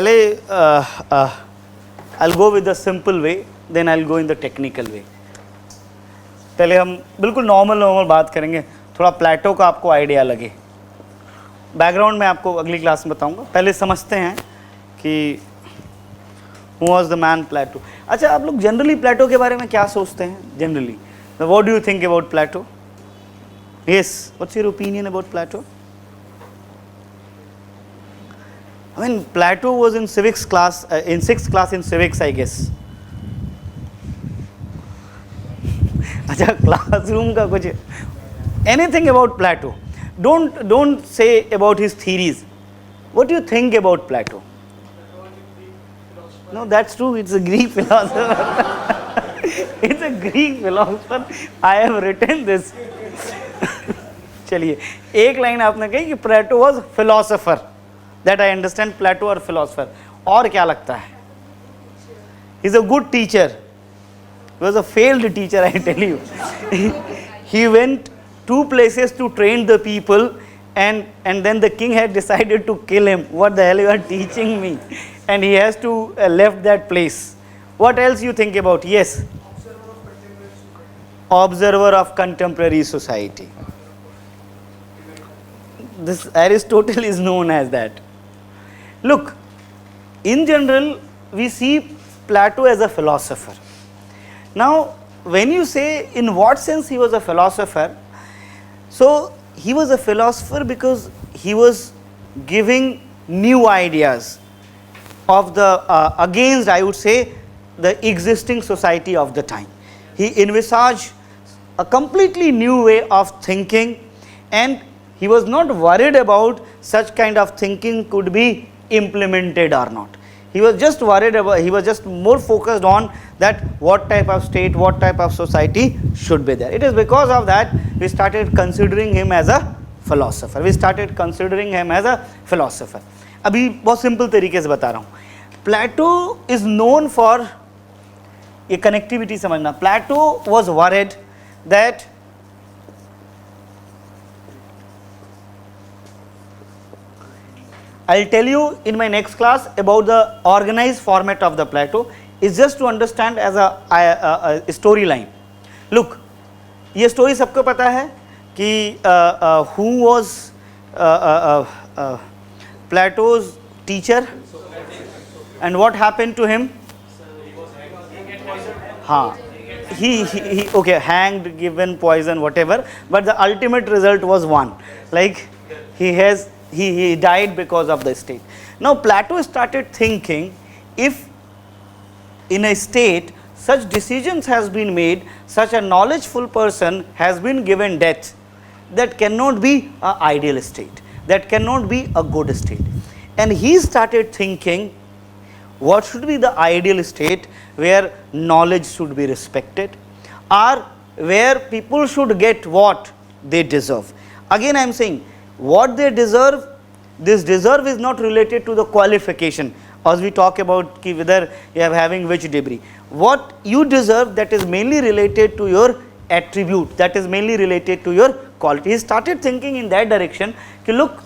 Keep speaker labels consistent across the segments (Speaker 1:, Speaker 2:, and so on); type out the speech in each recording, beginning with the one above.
Speaker 1: पहले I'll go with the simple way, then I'll go in the technical way. पहले हम बिल्कुल normal बात करेंगे, थोड़ा प्लेटो का आपको आइडिया लगे. बैकग्राउंड में आपको अगली क्लास में बताऊंगा. पहले समझते हैं कि who was the man Plato. अच्छा, आप लोग जनरली प्लेटो के बारे में क्या सोचते हैं? Generally what do you think about Plato? Yes, what's your opinion about Plato? I mean, Plato was in civics class, in 6th class in civics, I guess. अच्छा, classroom का कुछ, anything about Plato. Don't say about his theories. What do you think about Plato? No, that's true. It's a Greek philosopher. It's a Greek philosopher. I have written this. चलिए, एक line आपने कही कि Plato was philosopher. That I understand, Plato or philosopher. और क्या लगता है? He's a good teacher. He was a failed teacher, I tell you. He went 2 places to train the people, and then the king had decided to kill him. What the hell you are teaching me? And he has to left that place. What else you think about? Yes. Observer of contemporary society. This Aristotle is known as that. Look, in general, we see Plato as a philosopher. Now, when you say in what sense he was a philosopher, so he was a philosopher because he was giving new ideas of the against, I would say, the existing society of the time. He envisaged a completely new way of thinking, and he was not worried about such kind of thinking could be implemented or not. He was just worried about, he was just more focused on that what type of state, what type of society should be there. It is because of that we started considering him as a philosopher. We started considering him as a philosopher. अभी बहुत simple तरीके से बता रहा हूँ. Plato is known for, ये connectivity समझना. Plato was worried that I'll tell you in my next class about the organized format of the Plato. Is just to understand as a storyline. Look, ये story सबको पता है कि who was Plato's teacher and what happened to him? हाँ, he okay, hanged, given poison, whatever, but the ultimate result was one, like he died because of the state. Now Plato started thinking, if in a state such decisions has been made, such a knowledgeful person has been given death, that cannot be an ideal state, that cannot be a good state. And he started thinking, what should be the ideal state where knowledge should be respected, or where people should get what they deserve. Again I am saying, what they deserve, this deserve is not related to the qualification, as we talk about ki whether you are having which degree. What you deserve, that is mainly related to your attribute, that is mainly related to your quality. He started thinking in that direction, ki look,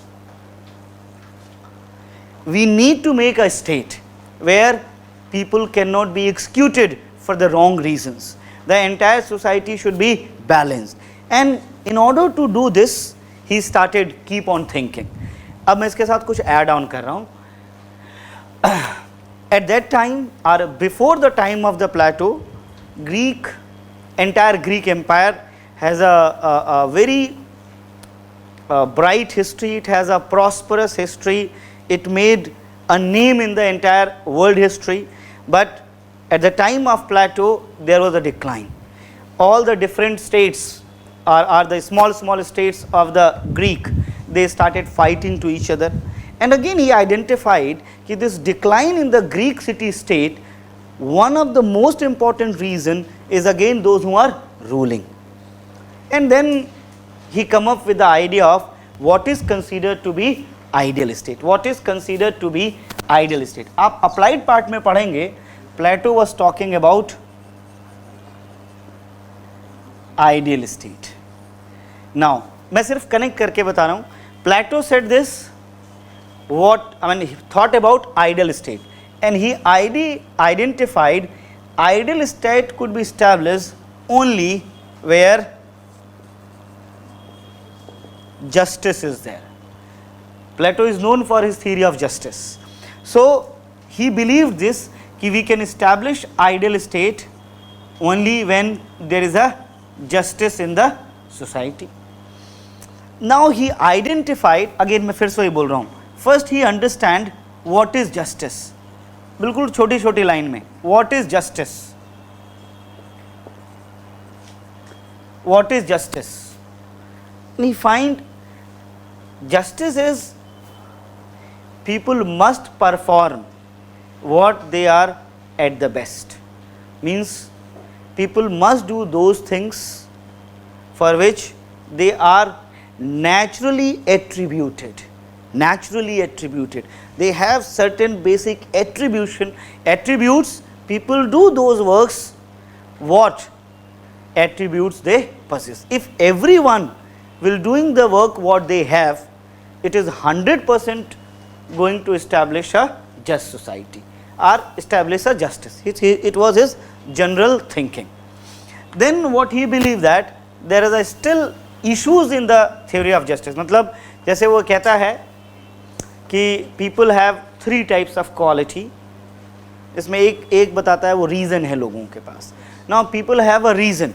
Speaker 1: we need to make a state where people cannot be executed for the wrong reasons. The entire society should be balanced, and in order to do this, he started keep on thinking. अब मैं इसके साथ कुछ add on कर रहा हूँ. At that time or before the time of the Plato, entire Greek empire has a very bright history. It has a prosperous history. It made a name in the entire world history. But at the time of Plato, there was a decline. All the different states are the small states of the Greek, they started fighting to each other. And again he identified that this decline in the Greek city state, one of the most important reason is again those who are ruling. And then he come up with the idea of what is considered to be ideal state. What is considered to be ideal state? आप applied part में पढ़ेंगे, Plato was talking about ideal state. Now मैं सिर्फ connect करके बता रहा हूँ. Plato said this, he thought about ideal state, and he identified ideal state could be established only where justice is there. Plato is known for his theory of justice. So he believed this, कि we can establish ideal state only when there is a justice in the society. Now he identified, again मैं फिर से वही बोल रहा हूँ, first he understand what is justice. बिल्कुल छोटी छोटी लाइन में, what is justice? What is justice? And he find justice is people must perform what they are at the best. Means people must do those things for which they are naturally attributed. Naturally attributed. They have certain basic attributes. People do those works what attributes they possess. If everyone will doing the work what they have, it is 100% going to establish a just society or establish a justice. It was his general thinking. Then what he believed that there is a still issues in the theory of justice. मतलब जैसे वो कहता है कि people have 3 types of quality. इसमें एक बताता है वो reason है लोगों के पास. Now people have a reason.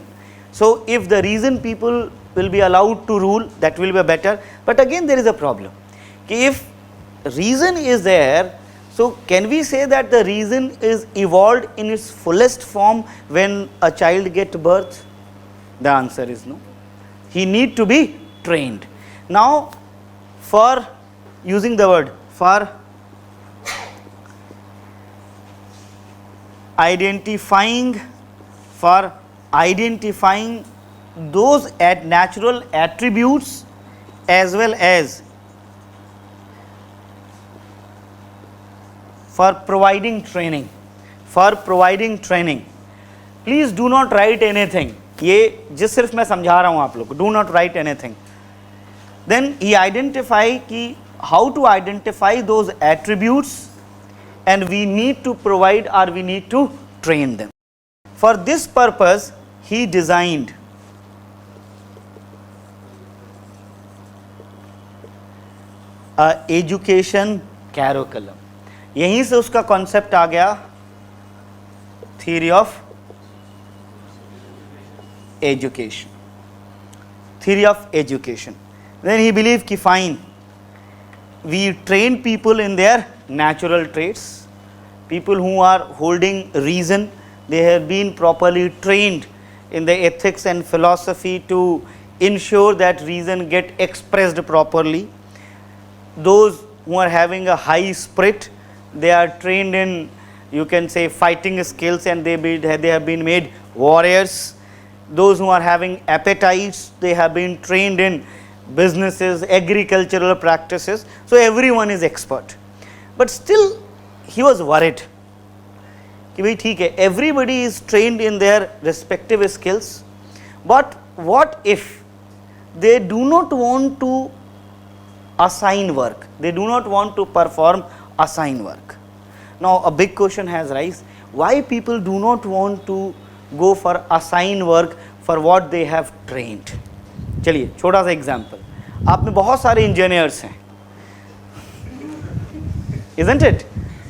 Speaker 1: So if the reason people will be allowed to rule, that will be better. But again there is a problem. If reason is there, so can we say that the reason is evolved in its fullest form when a child gets birth? The answer is no. He need to be trained. Now for using the word for identifying those natural attributes as well as for providing training. Please do not write anything. ये जिस सिर्फ मैं समझा रहा हूँ आप लोग को, do not write anything. Then he identify कि how to identify those attributes, and we need to provide or we need to train them. For this purpose he designed a education curriculum. यहीं से उसका concept आ गया theory of education. Then he believed कि fine, we train people in their natural traits. People who are holding reason, they have been properly trained in the ethics and philosophy to ensure that reason get expressed properly. Those who are having a high spirit, they are trained in, you can say, fighting skills, and they have been made warriors. Those who are having appetites, they have been trained in businesses, agricultural practices. So everyone is expert. But still he was worried कि भाई ठीक है, everybody is trained in their respective skills, but what if they do not want to assign work, they do not want to perform assigned work? Now a big question has arisen, why people do not want to go for assigned work for what they have trained? चलिए छोटा सा example, आप में बहुत सारे engineers हैं, isn't it?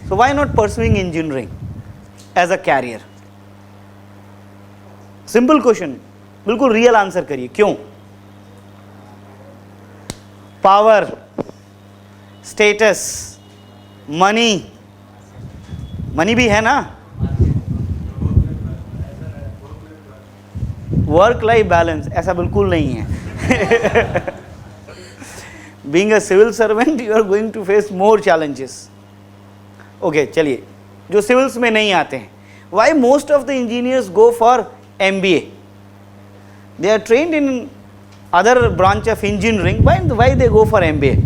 Speaker 1: So why not pursuing engineering as a career? Simple question, बिल्कुल real answer करिए, क्यों? पावर, स्टेटस, मनी भी है ना, वर्क लाइफ बैलेंस ऐसा बिल्कुल नहीं है. Being a civil servant, you are going to face more challenges. Okay, चलिए जो सिविल्स में नहीं आते हैं, why most of the engineers go for MBA? They are trained in other branch of engineering. Why they go for MBA?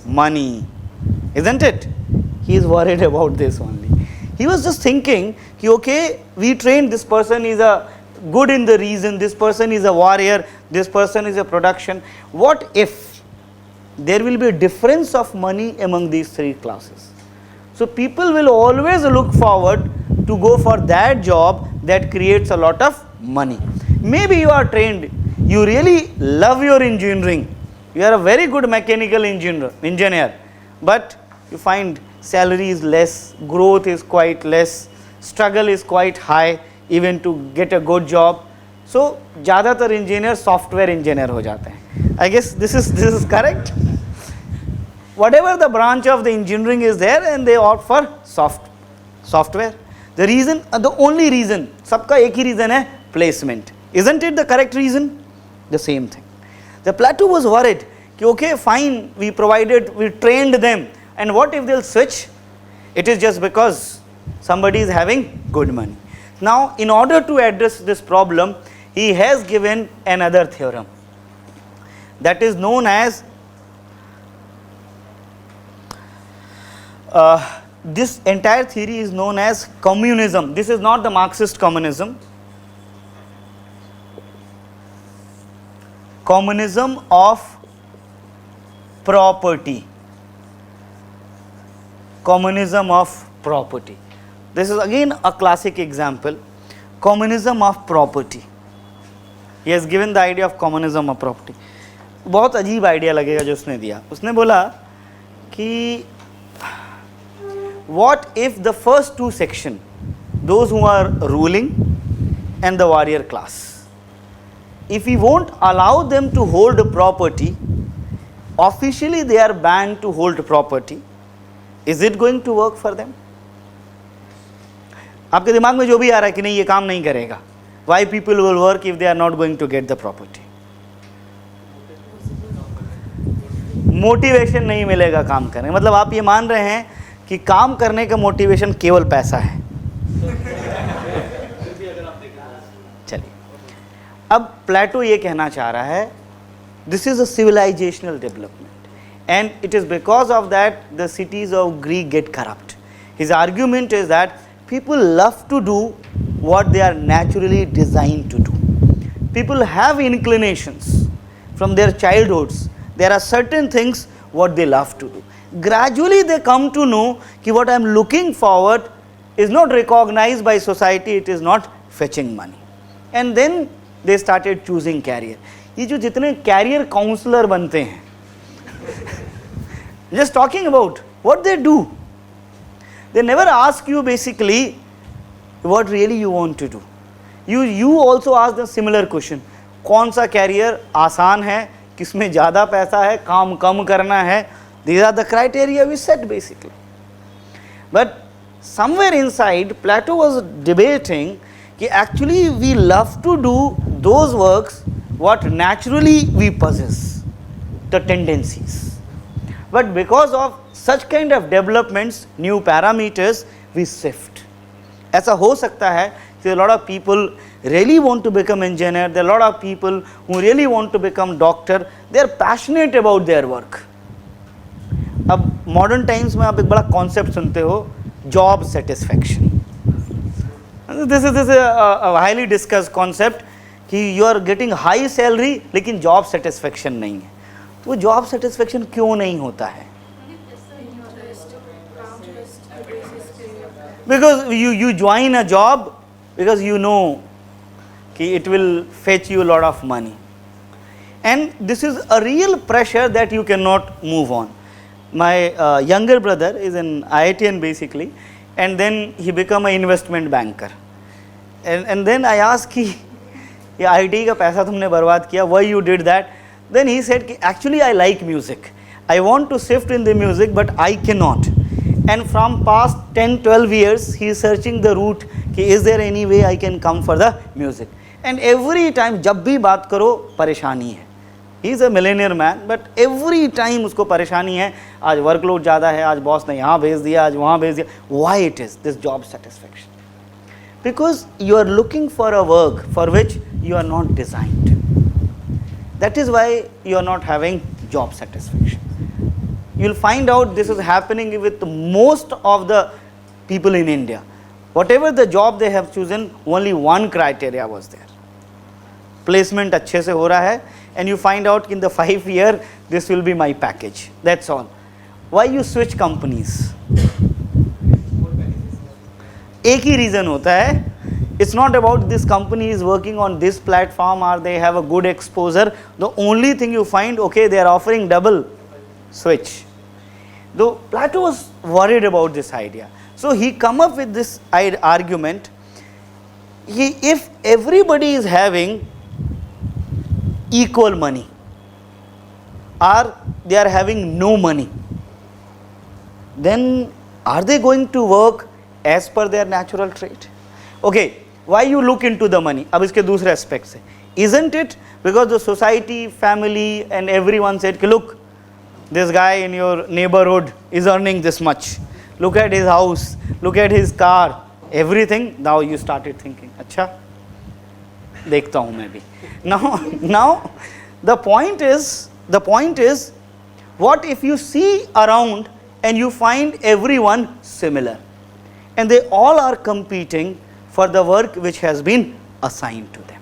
Speaker 1: Money, isn't it? He is worried about this only. He was just thinking, okay, we train this person is a good in the reason, this person is a warrior, this person is a production. What if there will be a difference of money among these three classes. So people will always look forward to go for that job that creates a lot of money. Maybe you are trained, you really love your engineering, you are a very good mechanical engineer, but you find salary is less, growth is quite less, struggle is quite high even to get a good job. So ज़्यादातर engineer software engineer हो जाते हैं. I guess this is correct. Whatever the branch of the engineering is there, and they opt for software. The reason, the only reason, सबका एक ही reason है placement. Isn't it the correct reason? The same thing. The Plato was worried कि okay fine, we trained them, and what if they'll switch? It is just because somebody is having good money. Now in order to address this problem, he has given another theorem that is known as this entire theory is known as communism. This is not the Marxist communism. Communism of property. Communism of property. This is again a classic example. Communism of property. He has given the idea of communism of property. बहुत अजीब idea लगेगा जो उसने दिया. उसने बोला कि what if the first two section, those who are ruling and the warrior class, if we won't allow them to hold property, officially they are banned to hold property, is it going to work for them? आपके दिमाग में जो भी आ रहा है कि नहीं ये काम नहीं करेगा. Why people will work if they are not going to get the property? Motivation नहीं मिलेगा काम करने. मतलब आप ये मान रहे हैं कि काम करने का मोटिवेशन केवल पैसा है. चलिए, अब प्लेटो ये कहना चाह रहा है, this is a civilisational development and it is because of that the cities of Greek get corrupt. His argument is that people love to do what they are naturally designed to do. People have inclinations from their childhoods. There are certain things what they love to do. Gradually they come to know कि what I am looking forward is not recognized by society, it is not fetching money. And then they started choosing career. ये जो जितने career counselor बनते हैं, just talking about what they do. They never ask you basically what really you want to do. You also ask the similar question. कौन सा career आसान है, किसमें ज़्यादा पैसा है, काम कम करना है. These are the criteria we set basically. But somewhere inside, Plato was debating कि actually we love to do those works what naturally we possess, the tendencies. But because of such kind of developments, new parameters, we shift. ऐसा हो सकता है कि a lot of people really want to become engineer, there are a lot of people who really want to become doctor, they are passionate about their work. अब modern times में आप एक बड़ा concept सुनते हो, job satisfaction. This is a highly discussed concept कि you are getting high salary लेकिन job satisfaction नहीं है. तो वो job satisfaction क्यों नहीं होता है? Because you join a job because you know कि it will fetch you a lot of money, and this is a real pressure that you cannot move on. My younger brother is an IITian basically, and then he become an investment banker, and then I asked कि ये IIT का पैसा तुमने बर्बाद किया, why you did that? Then he said कि actually I like music, I want to shift in the music but I cannot. And from past 10-12 years he is searching the route कि is there any way I can come for the music. And every time जब भी बात करो परेशानी है. He is a millionaire man, but every time उसको परेशानी है. आज वर्कलोड ज़्यादा है, आज बॉस ने यहाँ भेज दिया, आज वहाँ भेज दिया. Why it is this job satisfaction? Because you are looking for a work for which you are not designed. That is why you are not having job satisfaction. You will find out this is happening with most of the people in India. Whatever the job they have chosen, only one criteria was there. Placement अच्छे से हो रहा है and you find out in the 5 year this will be my package. That's all. Why you switch companies? एक ही reason होता है. It's not about this company is working on this platform or they have a good exposure. The only thing you find, okay, they are offering double, switch. Though Plato was worried about this idea. So he come up with this argument. If everybody is having equal money or they are having no money, then are they going to work as per their natural trait? Okay, why you look into the money? अब इसके दूसरे aspect से. Isn't it because the society, family and everyone said, look, this guy in your neighborhood is earning this much. Look at his house, look at his car, everything. Now you started thinking, अच्छा, देखता हूँ मैं भी. Now the point is, what if you see around and you find everyone similar and they all are competing for the work which has been assigned to them.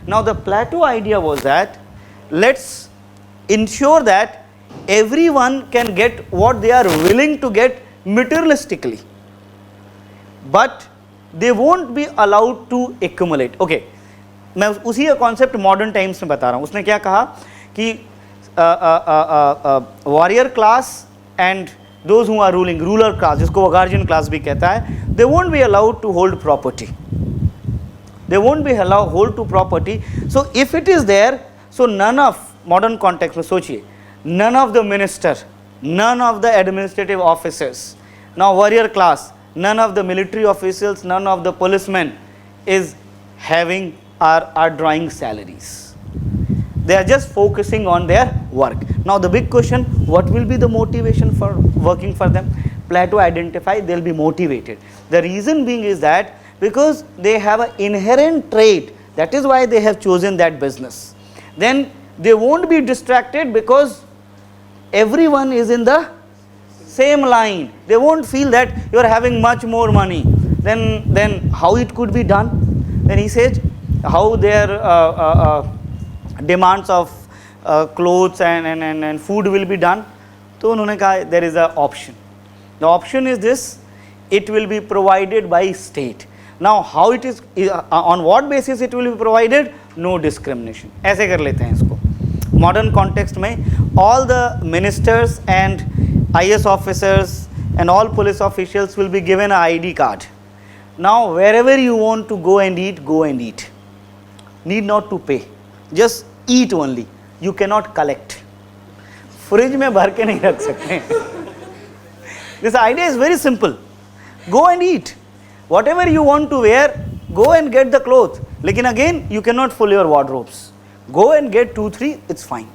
Speaker 1: Now the Plato idea was that let's ensure that everyone can get what they are willing to get materialistically, but they won't be allowed to accumulate. Okay, मैं उसी का concept modern times में बता रहा हूँ. उसने क्या कहा कि warrior class and those who are ruling, ruler class, जिसको वो guardian class भी कहता है, they won't be allowed to hold property. They won't be allowed hold to property. So if it is there, so none of modern context में सोचिए, none of the minister, none of the administrative officers, now warrior class, none of the military officials, none of the policemen is having or are drawing salaries. They are just focusing on their work. Now the big question, what will be the motivation for working for them? Plato identified they will be motivated. The reason being is that because they have an inherent trait, that is why they have chosen that business. Then they won't be distracted because everyone is in the same line. They won't feel that you are having much more money. Then how it could be done? Then he says how their demands of clothes and food will be done. तो उन्होंने कहा there is an option. The option is this, it will be provided by state. Now how it is, on what basis it will be provided? No discrimination. ऐसे कर लेते हैं इसको. Modern context में all the ministers and IS officers and all police officials will be given an ID card. Now wherever you want to go and eat, go and eat. Need not to pay. Just eat only. You cannot collect. Fridge में भर के नहीं रख सकते. This idea is very simple. Go and eat. Whatever you want to wear, go and get the clothes. लेकिन again, you cannot fill your wardrobes. Go and get 2-3, it's fine.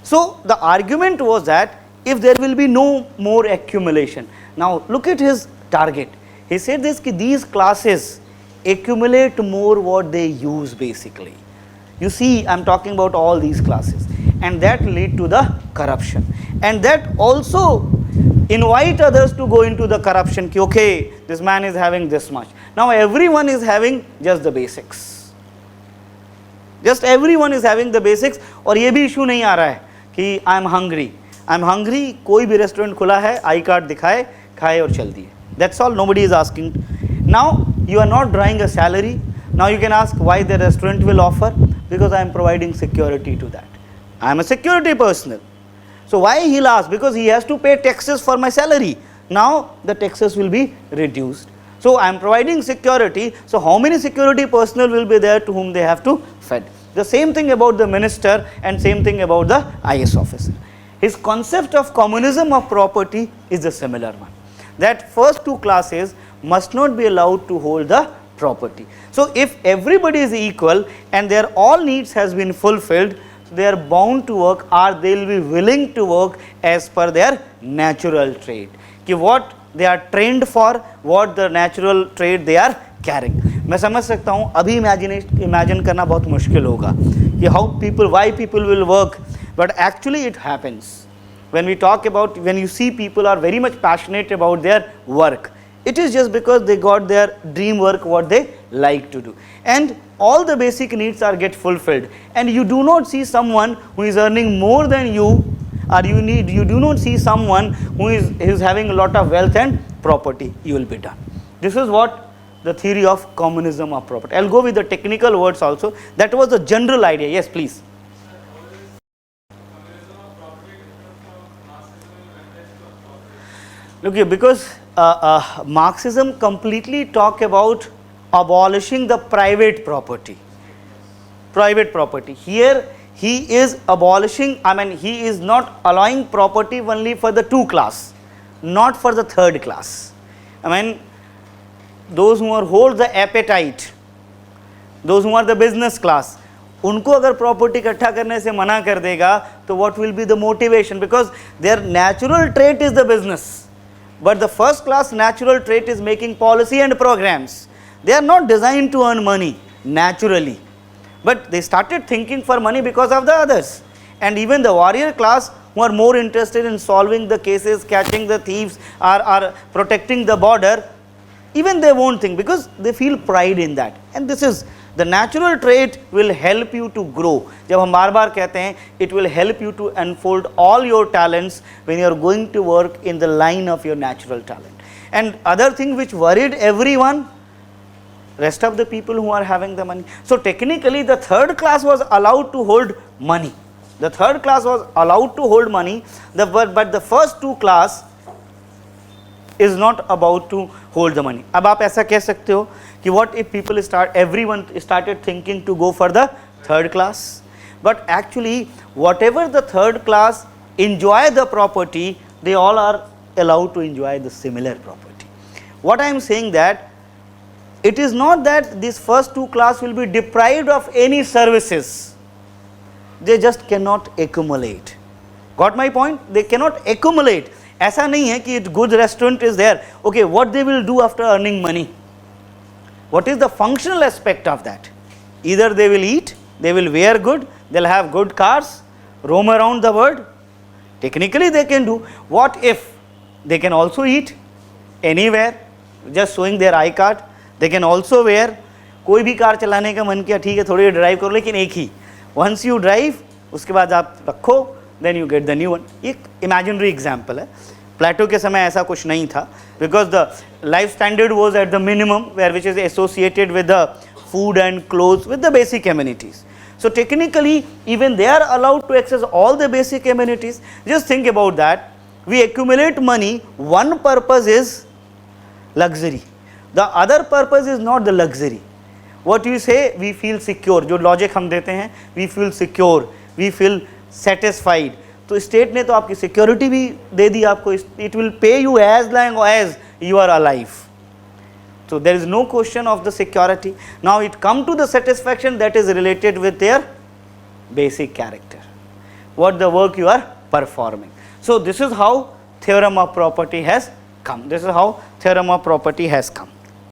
Speaker 1: So the argument was that if there will be no more accumulation. Now look at his target. He said this, कि these classes accumulate more what they use basically. You see, I am talking about all these classes, and that lead to the corruption, and that also invite others to go into the corruption. Ki, okay, this man is having this much. Now everyone is having just the basics. Just everyone is having the basics. और ये भी issue नहीं आ रहा है कि I am hungry. I am hungry. कोई भी restaurant खुला है, आई कार्ड दिखाए, खाए और चल दिए. That's all. Nobody is asking. Now you are not drawing a salary. Now you can ask why the restaurant will offer. Because I am providing security to that. I am a security personnel. So why he'll ask? Because he has to pay taxes for my salary. Now the taxes will be reduced. So I am providing security. So how many security personnel will be there to whom they have to fed? The same thing about the minister and same thing about the IS officer. His concept of communism of property is a similar one. That first two classes must not be allowed to hold the property. So if everybody is equal and their all needs has been fulfilled, they are bound to work or they will be willing to work as per their natural trait. कि what they are trained for, what the natural trait they are carrying. मैं समझ सकता हूँ अभी imagine करना बहुत मुश्किल होगा कि why people will work, but actually it happens. When we talk about, when you see people are very much passionate about their work, it is just because they got their dream work what they like to do, and all the basic needs are get fulfilled, and you do not see someone who is earning more than you, or you do not see someone who is having a lot of wealth and property. You will be done. This is what the theory of communism of property. I'll go with the technical words also. That was the general idea. Yes, please. Look here, because Marxism completely talk about abolishing the private property. Private property. Here he is abolishing, he is not allowing property only for the 2 class, not for the 3rd class. Those who hold the appetite, those who are the business class, उनको अगर property इकट्ठा करने से मना कर देगा तो what will be the motivation? Because their natural trait is the business, but the first class natural trait is making policy and programs. They are not designed to earn money naturally, but they started thinking for money because of the others. And even the warrior class, who are more interested in solving the cases, catching the thieves, or protecting the border, even they won't think, because they feel pride in that. And this is the natural trait will help you to grow. जब हम बार बार कहते हैं, it will help you to unfold all your talents when you are going to work in the line of your natural talent. And other thing which worried everyone, rest of the people who are having the money. So technically the 3rd class was allowed to hold money. The 3rd class was allowed to hold money, but the first 2 class is not about to hold the money. अब आप ऐसा कह सकते हो कि what if everyone started thinking to go for the 3rd class, but actually whatever the 3rd class enjoy the property, they all are allowed to enjoy the similar property. What I am saying that it is not that these first 2 class will be deprived of any services, they just cannot accumulate. Got my point? They cannot accumulate. ऐसा नहीं है कि good restaurant is there. Okay, what they will do after earning money? What is the functional aspect of that? Either they will eat, they will wear good, they'll have good cars, roam around the world. Technically they can do. What if they can also eat anywhere, just showing their I card? They can also wear. कोई भी car चलाने का मन किया, ठीक है थोड़ी drive करो, लेकिन एक ही. Once you drive, उसके बाद आप रखो, then you get the new one. एक imaginary example है. प्लेटो के समय ऐसा कुछ नहीं था, because the life standard was at the minimum, where which is associated with the food and clothes, with the basic amenities. So technically even they are allowed to access all the basic amenities. Just think about that. We accumulate money, one purpose is luxury, the other purpose is not the luxury. What you say, we feel secure, जो logic हम देते हैं, we feel secure, we feel satisfied. तो state ने तो आपकी security भी दे दी आपको, it will pay you as long as you are alive. So there is no question of the security. Now it come to the satisfaction that is related with their basic character, what the work you are performing. So this is how theorem of property has come. This is how theorem of property has come.